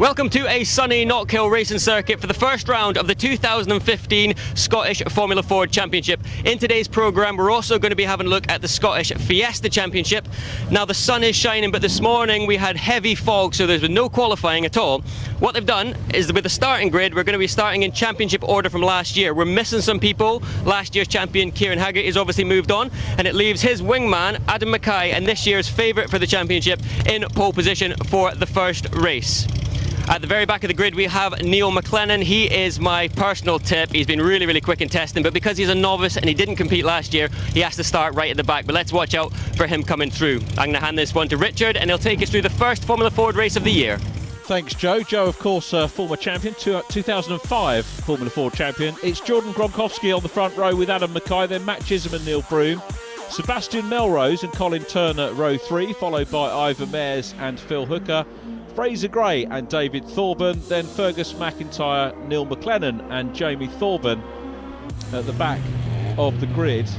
Welcome to a sunny Knockhill racing circuit for the first round of the 2015 Scottish Formula Ford Championship. In today's programme, we're also going to be having a look at the Scottish Fiesta Championship. Now, the sun is shining, but this morning we had heavy fog, so there's been no qualifying at all. What they've done is, with the starting grid, we're going to be starting in championship order from last year. We're missing some people. Last year's champion, Kieran Haggart, is obviously moved on, and it leaves his wingman, Adam Mackay, and this year's favourite for the championship, in pole position for the first race. At the very back of the grid we have Neil McLennan. He is my personal tip. He's been really quick in testing, but because he's a novice and he didn't compete last year, he has to start right at the back. But let's watch out for him coming through. I'm going to hand this one to Richard and he'll take us through the first Formula Ford race of the year. Thanks, Joe. Joe, of course, former champion, 2005 Formula Ford champion. It's Jordan Gronkowski on the front row with Adam Mackay, then Matt Chisholm and Neil Broom. Sebastian Melrose and Colin Turner at row 3, followed by Ivor Mares and Phil Hooker. Fraser Gray and David Thorburn, then Fergus McIntyre, Neil McLennan and Jamie Thorburn at the back of the grid.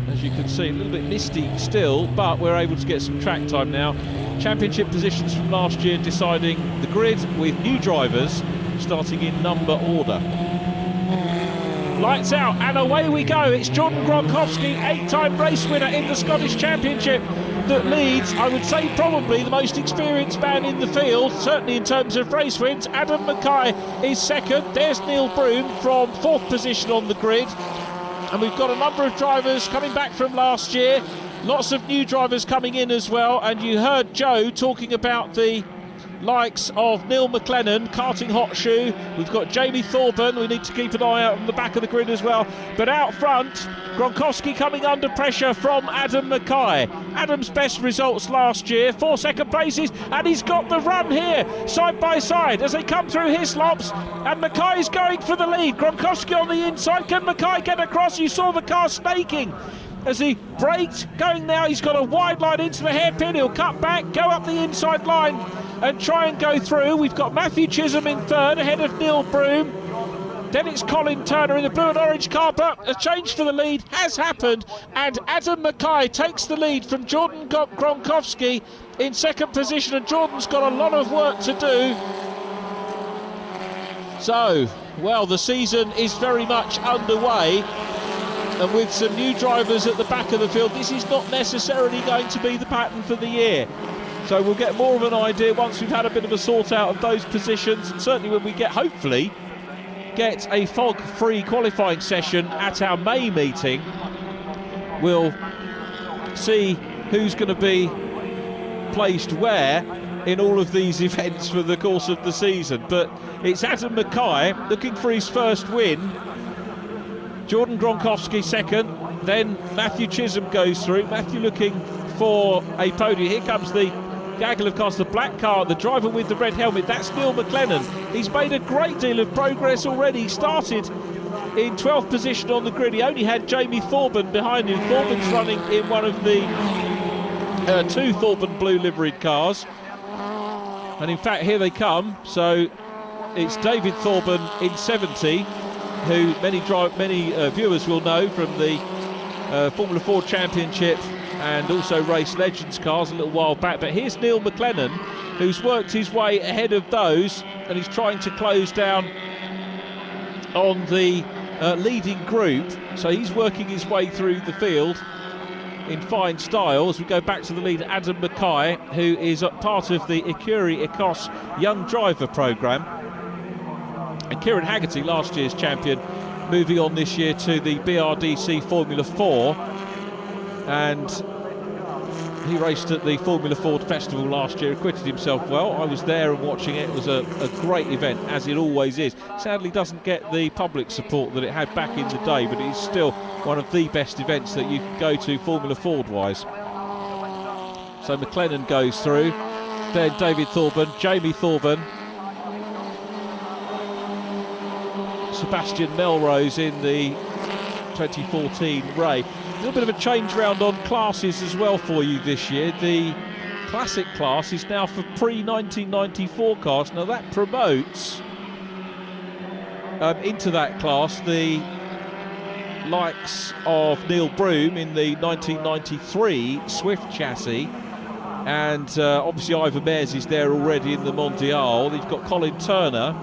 As you can see, a little bit misty still, but we're able to get some track time now. Championship positions from last year deciding the grid with new drivers starting in number order. Lights out and away we go. It's Jordan Gronkowski, 8-time race winner in the Scottish Championship, that leads, I would say, probably the most experienced man in the field, certainly in terms of race wins. Adam Mackay is second. There's Neil Broom from 4th position on the grid. And we've got a number of drivers coming back from last year. Lots of new drivers coming in as well. And you heard Joe talking about the likes of Neil McLennan, karting hot shoe. We've got Jamie Thorburn, we need to keep an eye out on the back of the grid as well. But out front, Gronkowski coming under pressure from Adam Mackay. Adam's best results last year, 4 second places, and he's got the run here, side by side, as they come through his slops, and Mackay's going for the lead. Gronkowski on the inside, can Mackay get across? You saw the car snaking as he braked, going now, he's got a wide line into the hairpin, he'll cut back, go up the inside line and try and go through. We've got Matthew Chisholm in third, ahead of Neil Broom. Then it's Colin Turner in the blue and orange car, but a change for the lead has happened, and Adam Mackay takes the lead from Jordan Gronkowski in second position, and Jordan's got a lot of work to do. So, well, the season is very much underway, and with some new drivers at the back of the field, this is not necessarily going to be the pattern for the year. So we'll get more of an idea once we've had a bit of a sort out of those positions, and certainly when we get, hopefully, get a fog-free qualifying session at our May meeting. We'll see who's going to be placed where in all of these events for the course of the season. But it's Adam Mackay looking for his first win. Jordan Gronkowski second, then Matthew Chisholm goes through. Matthew looking for a podium. Here comes the gaggle of cars, the black car, the driver with the red helmet. That's Neil McLennan. He's made a great deal of progress already. He started in 12th position on the grid. He only had Jamie Thorburn behind him. Thorburn's running in one of the 2 Thorburn blue liveried cars. And in fact, here they come. So it's David Thorburn in 70, who many viewers will know from the Formula Ford Championship and also Race Legends cars a little while back. But here's Neil McLennan, who's worked his way ahead of those, and he's trying to close down on the leading group. So he's working his way through the field in fine style. As we go back to the lead, Adam Mackay, who is a part of the Ecurie Ecos Young Driver programme. And Kieran Haggerty, last year's champion, moving on this year to the BRDC Formula 4. And he raced at the Formula Ford Festival last year, acquitted himself well. I was there and watching it. It was a great event, as it always is. Sadly doesn't get the public support that it had back in the day, but it's still one of the best events that you can go to Formula Ford-wise. So McLennan goes through. Then David Thorburn, Jamie Thorburn, Sebastian Melrose in the 2014 Ray. A little bit of a change round on classes as well for you this year. The classic class is now for pre-1994 cars. Now that promotes into that class the likes of Neil Broom in the 1993 Swift chassis And obviously Ivor Mares is there already in the Mondial. You've got Colin Turner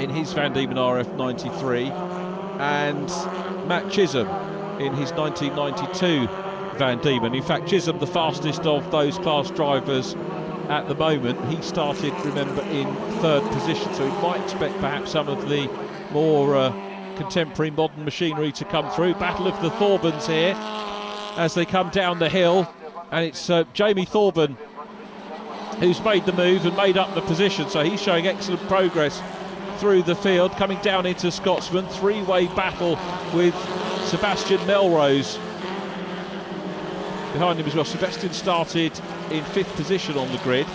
in his Van Diemen RF93 and Matt Chisholm in his 1992 Van Diemen. In fact, Chisholm, the fastest of those class drivers at the moment. He started, remember, in 3rd position, so we might expect perhaps some of the more contemporary modern machinery to come through. Battle of the Thorbans here as they come down the hill, and it's Jamie Thorban who's made the move and made up the position, so he's showing excellent progress through the field, coming down into Scotsman. 3-way battle with Sebastian Melrose behind him as well. Sebastian started in 5th position on the grid.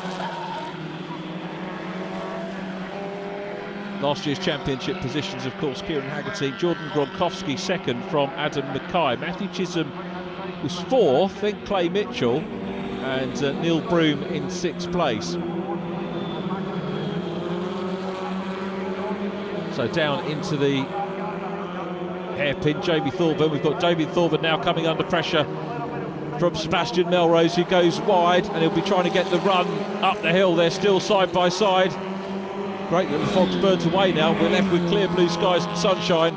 Last year's championship positions, of course, Kieran Haggerty, Jordan Gronkowski 2nd from Adam Mackay. Matthew Chisholm was 4th, then Clay Mitchell, and Neil Broom in 6th place. So down into the hairpin, Jamie Thorban. We've got Jamie Thorban now coming under pressure from Sebastian Melrose, who goes wide, and he'll be trying to get the run up the hill. They're still side by side. Great that the fog's burnt away now. We're left with clear blue skies and sunshine.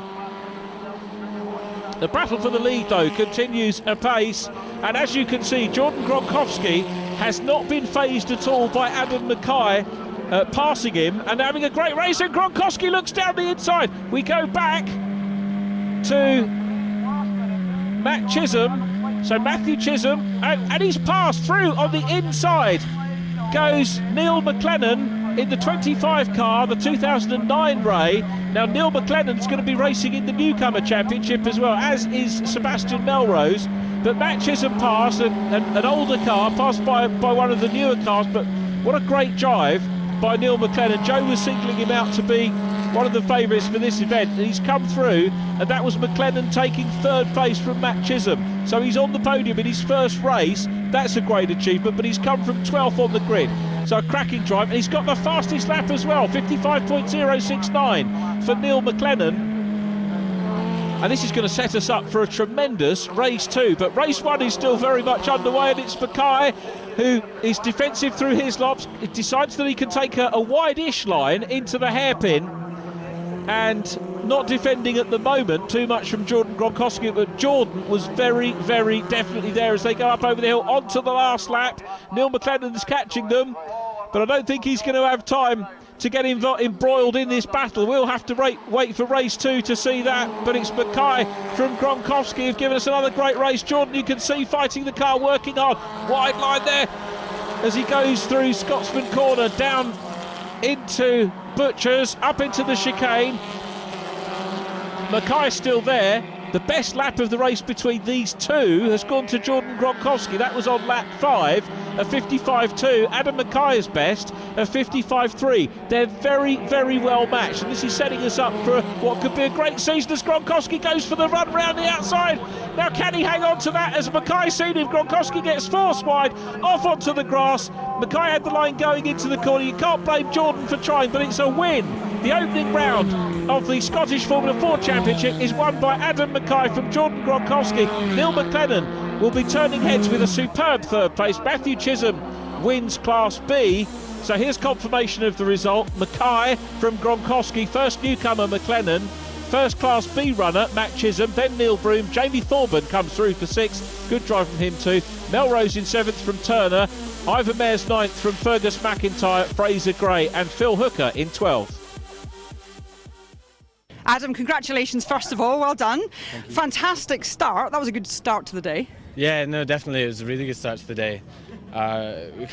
The battle for the lead, though, continues apace, and as you can see, Jordan Gronkowski has not been phased at all by Adam Mackay passing him and having a great race, and Gronkowski looks down the inside. We go back to Matt Chisholm. So Matthew Chisholm, and he's passed through on the inside. Goes Neil McLennan in the 25 car, the 2009 Ray. Now Neil McLennan's going to be racing in the Newcomer Championship as well, as is Sebastian Melrose. But Matt Chisholm passed an older car, passed by one of the newer cars, but what a great drive by Neil McLennan. Joe was singling him out to be one of the favourites for this event, and he's come through, and that was McLennan taking 3rd place from Matt Chisholm. So he's on the podium in his first race. That's a great achievement, but he's come from 12th on the grid. So a cracking drive, and he's got the fastest lap as well, 55.069 for Neil McLennan. And this is going to set us up for a tremendous race 2, but race 1 is still very much underway, and it's Mackay who is defensive through his laps. It decides that he can take a wide-ish line into the hairpin, and not defending at the moment too much from Jordan Gronkowski, but Jordan was very, very definitely there as they go up over the hill onto the last lap. Neil McLennan's catching them, but I don't think he's going to have time to get embroiled in this battle. We'll have to wait for race 2 to see that, but it's Mackay from Gronkowski who've given us another great race. Jordan, you can see, fighting the car, working hard. Wide line there as he goes through Scotsman Corner, down into Butchers, up into the chicane. Mackay's still there. The best lap of the race between these two has gone to Jordan Gronkowski. That was on lap 5, a 55.2. Adam Mackay's best, a 55.3. They're very, very well matched, and this is setting us up for what could be a great season as Gronkowski goes for the run round the outside. Now can he hang on to that as Mackay's seen him? Gronkowski gets forced wide, off onto the grass. Mackay had the line going into the corner. You can't blame Jordan for trying, but it's a win. The opening round of the Scottish Formula 4 Championship is won by Adam Mackay from Jordan Gronkowski. Neil McLennan will be turning heads with a superb 3rd place. Matthew Chisholm wins Class B. So here's confirmation of the result. Mackay from Gronkowski, first newcomer McLennan, first Class B runner Matt Chisholm, then Neil Broom. Jamie Thorban comes through for 6th. Good drive from him too. Melrose in 7th from Turner. Ivor Mares 9th from Fergus McIntyre, Fraser Gray, and Phil Hooker in 12th. Adam, congratulations first of all, well done. Fantastic start, that was a good start to the day. Yeah, no, definitely, it was a really good start to the day. It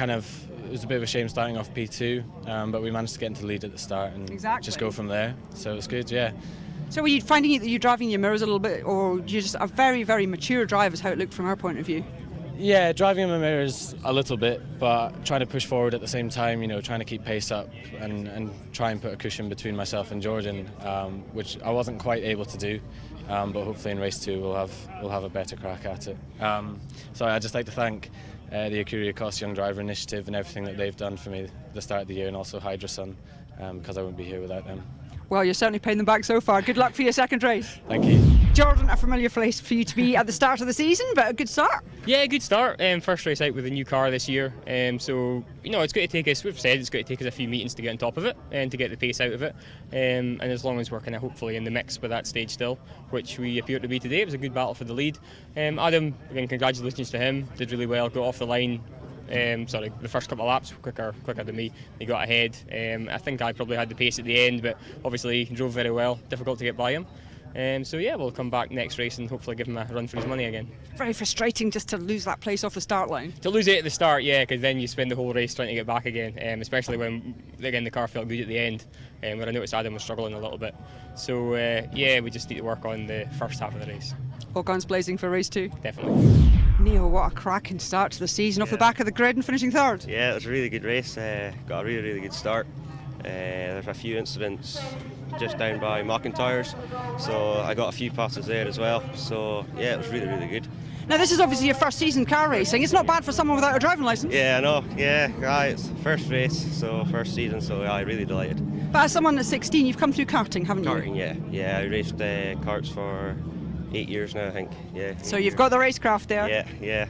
was a bit of a shame starting off P2, but we managed to get into the lead at the start and just go from there, so it was good, yeah. So were you finding it that you're driving your mirrors a little bit, or you're just a very, very mature driver is how it looked from our point of view? Yeah, driving in my mirrors a little bit, but trying to push forward at the same time, trying to keep pace up and try and put a cushion between myself and Jordan, which I wasn't quite able to do, but hopefully in race 2 we'll have a better crack at it. So I'd just like to thank the Acuria Cost Young Driver Initiative and everything that they've done for me at the start of the year, and also Hydrosun, because I wouldn't be here without them. Well, you're certainly paying them back so far. Good luck for your second race. Thank you. Jordan, a familiar place for you to be at the start of the season, but a good start. Yeah, good start. First race out with a new car this year. So, it's going to take us, we've said it's going to take us a few meetings to get on top of it and to get the pace out of it. And as long as we're kind of hopefully in the mix with that stage still, which we appear to be today, it was a good battle for the lead. Adam, again, congratulations to him. Did really well, got off the line. The first couple of laps quicker than me. He got ahead. I think I probably had the pace at the end, but obviously he drove very well. Difficult to get by him. We'll come back next race and hopefully give him a run for his money again. Very frustrating just to lose that place off the start line. To lose it at the start, yeah, because then you spend the whole race trying to get back again, especially when, again, the car felt good at the end, where I noticed Adam was struggling a little bit. So, we just need to work on the first half of the race. All guns blazing for race 2. Definitely. Neil, what a cracking start to the season off the back of the grid and finishing third. Yeah, it was a really good race. Got a really good start. There's a few incidents just down by McIntyre's, so I got a few passes there as well. So yeah, it was really good. Now this is obviously your first season car racing. It's not bad for someone without a driving licence. Yeah, I know. Yeah, it's first race, so first season. So yeah, I'm really delighted. But as someone at 16, you've come through karting, haven't you? Karting, yeah. I raced karts for 8 years now, I think. Yeah. So you've got the racecraft there. Yeah.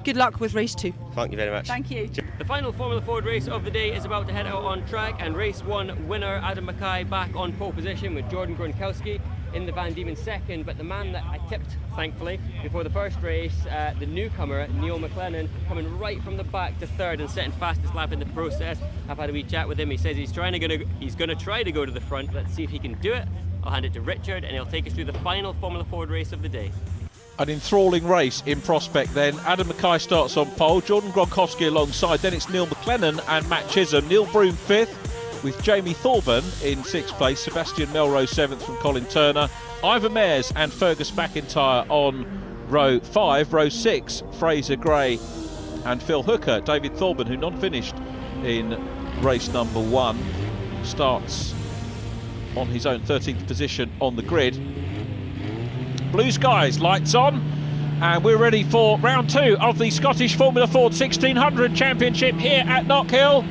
Good luck with race 2. Thank you very much. Thank you. The final Formula Ford race of the day is about to head out on track, and race 1 winner Adam Mackay back on pole position with Jordan Gronkowski in the Van Diemen second, but the man that I tipped, thankfully, before the first race, the newcomer Neil McLennan, coming right from the back to third and setting fastest lap in the process. I've had a wee chat with him. He says he's going to try to go to the front. Let's see if he can do it. I'll hand it to Richard and he'll take us through the final Formula Ford race of the day. An enthralling race in prospect then. Adam Mackay starts on pole, Jordan Gronkowski alongside, then it's Neil McLennan and Matt Chisholm. Neil Broom 5th with Jamie Thorburn in 6th place, Sebastian Melrose 7th from Colin Turner, Ivor Mayers and Fergus McIntyre on row 5, row 6 Fraser Gray and Phil Hooker. David Thorburn, who non-finished in race number 1, starts on his own 13th position on the grid. Blue skies, lights on, and we're ready for round 2 of the Scottish Formula Ford 1600 Championship here at Knockhill.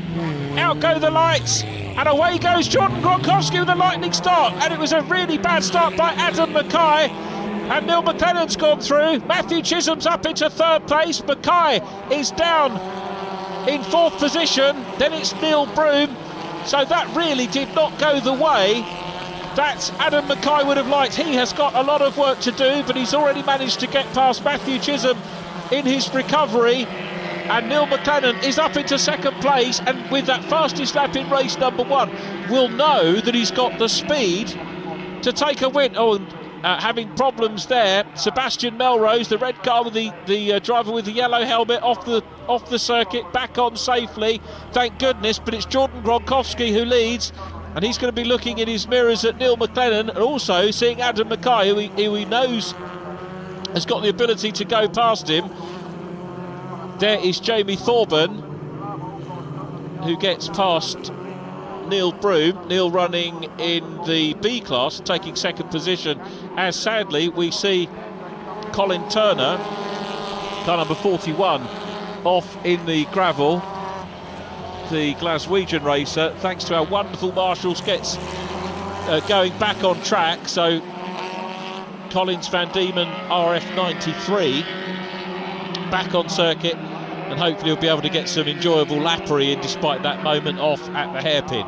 Out go the lights, and away goes Jordan Gronkowski with a lightning start, and it was a really bad start by Adam Mackay, and Neil McLennan's gone through. Matthew Chisholm's up into 3rd place, Mackay is down in 4th position, then it's Neil Broom, so that really did not go the way that Adam Mackay would have liked. He has got a lot of work to do, but he's already managed to get past Matthew Chisholm in his recovery, and Neil McLennan is up into 2nd place, and with that fastest lap in race number 1 will know that he's got the speed to take a win. Having problems there, Sebastian Melrose, the red car with the driver with the yellow helmet off the circuit, back on safely, thank goodness, but it's Jordan Gronkowski who leads. And he's going to be looking in his mirrors at Neil McLennan and also seeing Adam Mackay, who he knows has got the ability to go past him. There is Jamie Thorburn, who gets past Neil Broom. Neil running in the B class, taking 2nd position, as sadly we see Colin Turner, car number 41, off in the gravel. The Glaswegian racer, thanks to our wonderful marshals, gets going back on track. So Collins Van Diemen RF93 back on circuit, and hopefully he'll be able to get some enjoyable lappery in despite that moment off at the hairpin.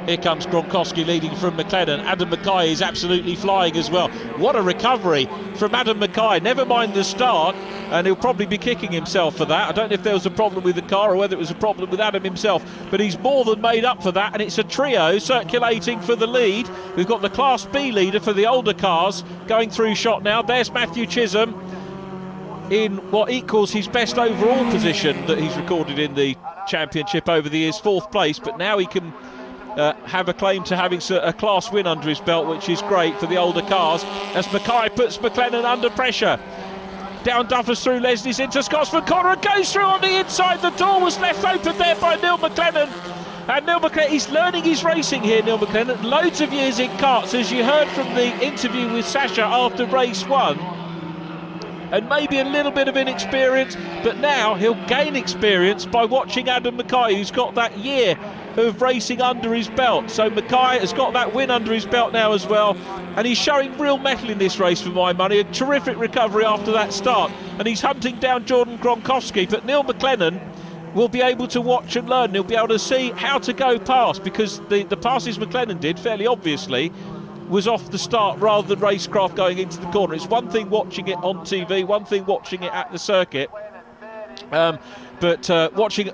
Here comes Gronkowski leading from McLennan. Adam Mackay is absolutely flying as well. What a recovery from Adam Mackay. Never mind the start, and he'll probably be kicking himself for that. I don't know if there was a problem with the car or whether it was a problem with Adam himself, but he's more than made up for that, and it's a trio circulating for the lead. We've got the Class B leader for the older cars going through shot now. There's Matthew Chisholm in what equals his best overall position that he's recorded in the championship over the years, 4th place, but now he can have a claim to having a class win under his belt, which is great for the older cars, as Mackay puts McLennan under pressure. Down Duffers through Leslie's into Scotsman corner and goes through on the inside. The door was left open there by Neil McLennan, and Neil McLennan, he's learning his racing here, Neil McLennan. Loads of years in karts, as you heard from the interview with Sasha after race 1. and maybe a little bit of inexperience, but now he'll gain experience by watching Adam Mackay, who's got that year of racing under his belt. So Mackay has got that win under his belt now as well, and he's showing real mettle in this race for my money. A terrific recovery after that start, and he's hunting down Jordan Gronkowski, but Neil McLennan will be able to watch and learn. He'll be able to see how to go past, because the passes McLennan did, fairly obviously, was off the start rather than racecraft going into the corner. It's one thing watching it on TV, one thing watching it at the circuit, but watching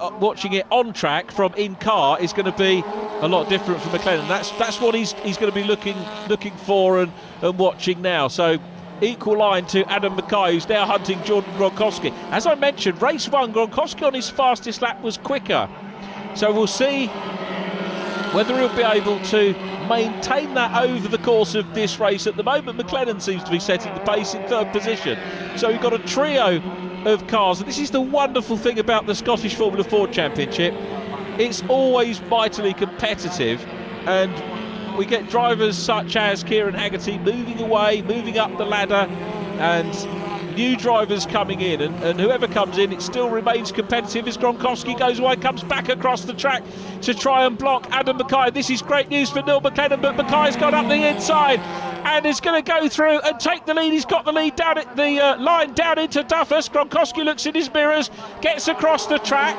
it on track from in car is going to be a lot different for McLennan. That's what he's going to be looking for and watching now. So equal line to Adam Mackay, who's now hunting Jordan Gronkowski. As I mentioned, race 1, Gronkowski on his fastest lap was quicker, so we'll see whether he'll be able to maintain that over the course of this race. At the moment, McLennan seems to be setting the pace in 3rd position. So we've got a trio of cars, and this is the wonderful thing about the Scottish Formula 4 Championship. It's always mightily competitive, and we get drivers such as Kieran Haggerty moving away, moving up the ladder, and new drivers coming in, and whoever comes in, it still remains competitive as Gronkowski goes away, comes back across the track to try and block Adam Mackay. This is great news for Neil McLennan, but Mackay's gone up the inside and is going to go through and take the lead. He's got the lead down at the line down into Duffus. Gronkowski looks in his mirrors, gets across the track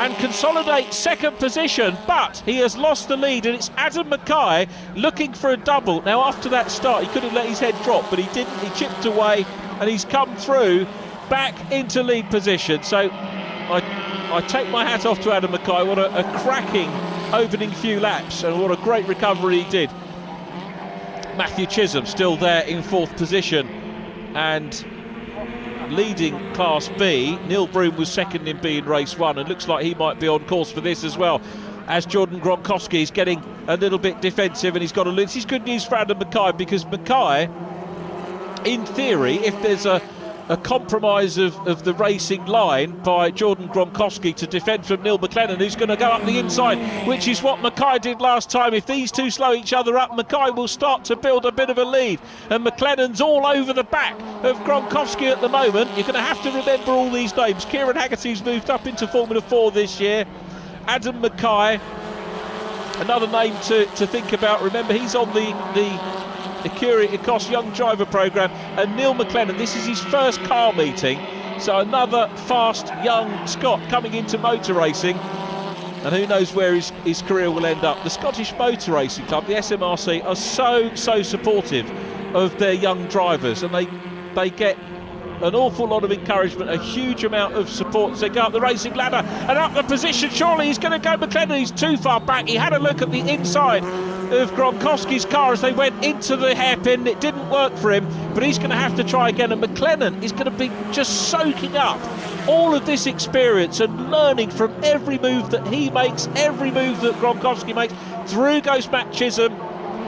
and consolidates 2nd position, but he has lost the lead, and it's Adam Mackay looking for a double. Now, after that start, he could have let his head drop, but he didn't. He chipped away, and he's come through back into lead position. So I take my hat off to Adam Mackay. What a cracking opening few laps, and what a great recovery he did. Matthew Chisholm still there in 4th position and leading Class B. Neil Broom was 2nd in B in race 1, and looks like he might be on course for this as well, as Jordan Gronkowski is getting a little bit defensive, and he's got a lose. This is good news for Adam Mackay, because Mackay, in theory, if there's a compromise of the racing line by Jordan Gronkowski to defend from Neil McLennan, who's going to go up the inside, which is what Mackay did last time. If these two slow each other up, Mackay will start to build a bit of a lead, and McLennan's all over the back of Gronkowski at the moment. You're going to have to remember all these names. Kieran Haggerty's moved up into Formula 4 this year. Adam Mackay, another name to think about. Remember, he's on the Across Young Driver Programme, and Neil McLennan, this is his first car meeting, so another fast young Scot coming into motor racing, and who knows where his career will end up. The Scottish Motor Racing Club, the SMRC, are so supportive of their young drivers, and they get an awful lot of encouragement, a huge amount of support as they go up the racing ladder and up the position. Surely he's going to go. McLennan, he's too far back. He had a look at the inside of Gronkowski's car as they went into the hairpin. It didn't work for him, but he's going to have to try again, and McLennan is going to be just soaking up all of this experience and learning from every move that he makes, every move that Gronkowski makes. Through goes Matt Chisholm.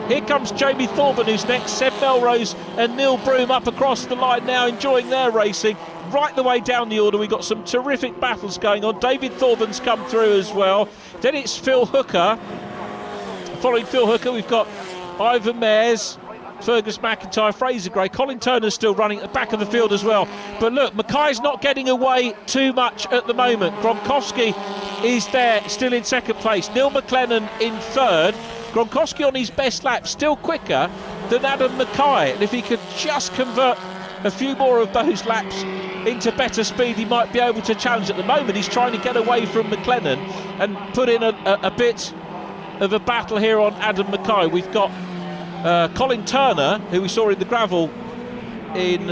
Here comes Jamie Thorburn, who's next. Seb Melrose and Neil Broom up across the line now, enjoying their racing. Right the way down the order, we've got some terrific battles going on. David Thorburn's come through as well. Then it's Phil Hooker. Following Phil Hooker, we've got Ivan Mayers, Fergus McIntyre, Fraser Gray. Colin Turner's still running at the back of the field as well. But look, Mackay's not getting away too much at the moment. Gronkowski is there, still in 2nd place. Neil McLennan in 3rd. Gronkowski on his best lap, still quicker than Adam Mackay, and if he could just convert a few more of those laps into better speed, he might be able to challenge. At the moment, he's trying to get away from McLennan and put in a bit of a battle here on Adam Mackay. We've got Colin Turner, who we saw in the gravel in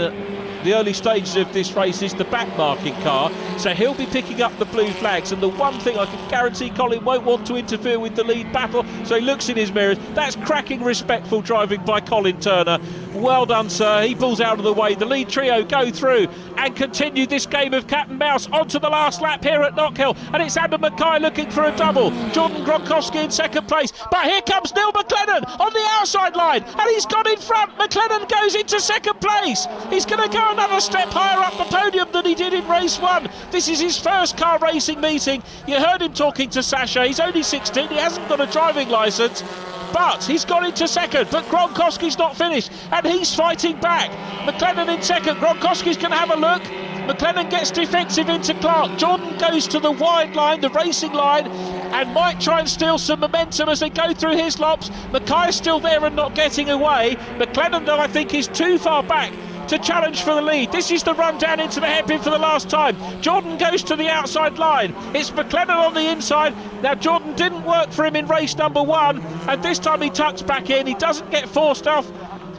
the early stages of this race, is the back marking car, so he'll be picking up the blue flags. And the one thing I can guarantee, Colin won't want to interfere with the lead battle, so he looks in his mirrors. That's cracking respectful driving by Colin Turner. Well done, sir. He pulls out of the way. The lead trio go through and continue this game of cat and mouse onto the last lap here at Knockhill, and it's Adam Mackay looking for a double. Jordan Gronkowski in 2nd place, but here comes Neil McLennan on the outside line, and he's got in front. McLennan goes into 2nd place. He's going to go another step higher up the podium than he did in race 1. This is his first car racing meeting. You heard him talking to Sasha. He's only 16, he hasn't got a driving licence, but he's got into 2nd. But Gronkowski's not finished, and he's fighting back. McLennan in second. Gronkowski's going to have a look. McLennan gets defensive into Clark. Jordan goes to the wide line, the racing line, and might try and steal some momentum as they go through his lops. Mackay is still there and not getting away. McLennan, though, I think is too far back to challenge for the lead. This is the run down into the hairpin for the last time. Jordan goes to the outside line. It's McLennan on the inside. Now, Jordan didn't work for him in race number 1, and this time he tucks back in. He doesn't get forced off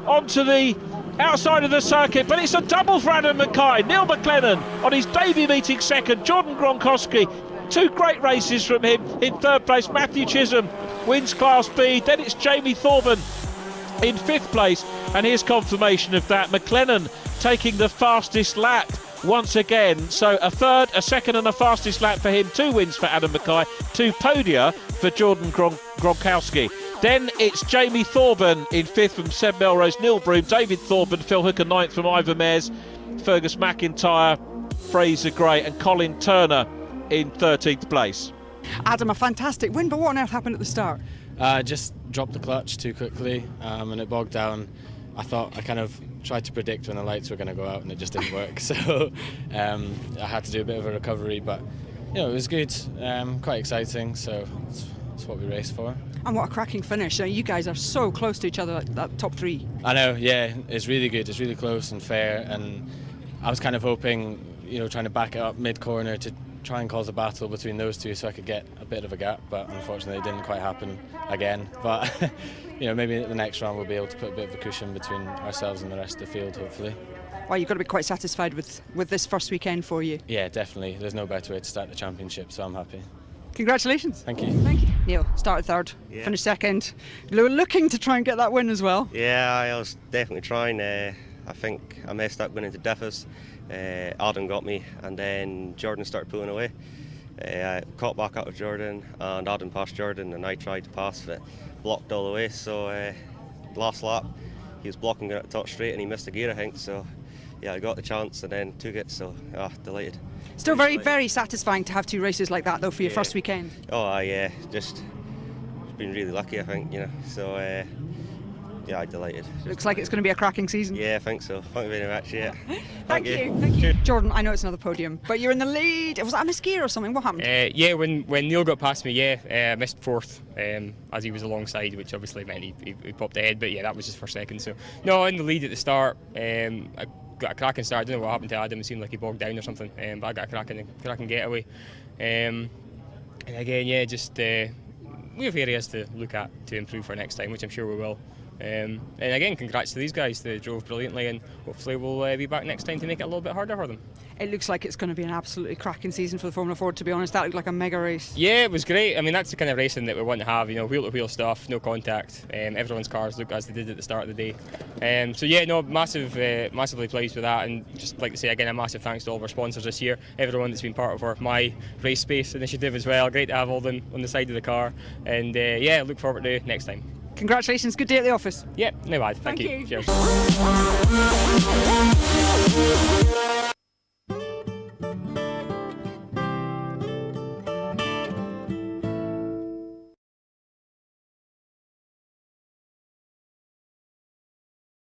onto the outside of the circuit, but it's a double for Adam Mackay. Neil McLennan on his debut meeting second. Jordan Gronkowski, 2 great races from him. In third place, Matthew Chisholm wins Class B. Then it's Jamie Thorburn in 5th place, and here's confirmation of that. McLennan taking the fastest lap once again. So a third, a second and a fastest lap for him. 2 wins for Adam Mackay, 2 podia for Jordan Gronkowski. Then it's Jamie Thorburn in 5th from Seb Melrose, Neil Broom, David Thorburn, Phil Hooker 9th from Ivor Mares, Fergus McIntyre, Fraser Gray and Colin Turner in 13th place. Adam, a fantastic win, but what on earth happened at the start? Just dropped the clutch too quickly and it bogged down. I thought I kind of tried to predict when the lights were going to go out and it just didn't work. So I had to do a bit of a recovery, but you know, it was good, quite exciting. So it's what we raced for. And what a cracking finish. You guys are so close to each other, that top 3. I know, yeah, it's really good. It's really close and fair. And I was kind of hoping, you know, trying to back it up mid-corner to try and cause a battle between those 2 so I could get a bit of a gap, but unfortunately it didn't quite happen again. But you know, maybe the next round we'll be able to put a bit of a cushion between ourselves and the rest of the field, hopefully. Well, you've got to be quite satisfied with this first weekend for you. Yeah, definitely. There's no better way to start the championship, so I'm happy. Congratulations. Thank you. Thank you. Neil, started 3rd, finished 2nd. You were looking to try and get that win as well. Yeah, I was definitely trying. I think I messed up going into differs. Adam got me, and then Jordan started pulling away. I caught back up with Jordan, and Adam passed Jordan, and I tried to pass, but blocked all the way. So last lap, he was blocking at the top straight, and he missed a gear, I think. So yeah, I got the chance and then took it. So delighted. Still very, very satisfying to have 2 races like that, though, for your first weekend. Oh, yeah, just been really lucky, I think, you know. So yeah, I'm delighted. Looks like it's going to be a cracking season. Yeah, I think so. Thank you very much. Yeah. Thank you. Thank you. Jordan, I know it's another podium, but you're in the lead. Was that a misgear or something? What happened? Yeah, when Neil got past me, I missed 4th as he was alongside, which obviously meant he popped ahead, but yeah, that was just for second. So, no, in the lead at the start. I got a cracking start. I don't know what happened to Adam. It seemed like he bogged down or something, but I got a cracking getaway. And again, yeah, just we have areas to look at to improve for next time, which I'm sure we will. And again, congrats to these guys. They drove brilliantly, and hopefully we'll be back next time to make it a little bit harder for them. It looks like it's going to be an absolutely cracking season for the Formula Ford, to be honest. That looked like a mega race. Yeah, it was great. I mean, that's the kind of racing that we want to have, you know, wheel-to-wheel stuff, no contact. Everyone's cars look as they did at the start of the day. So yeah, no, massively pleased with that, and just like to say again, a massive thanks to all of our sponsors this year, everyone that's been part of our My Race Space initiative as well. Great to have all them on the side of the car, and yeah, look forward to next time. Congratulations, good day at the office. Yep, no bad. Thank you. you. Cheers.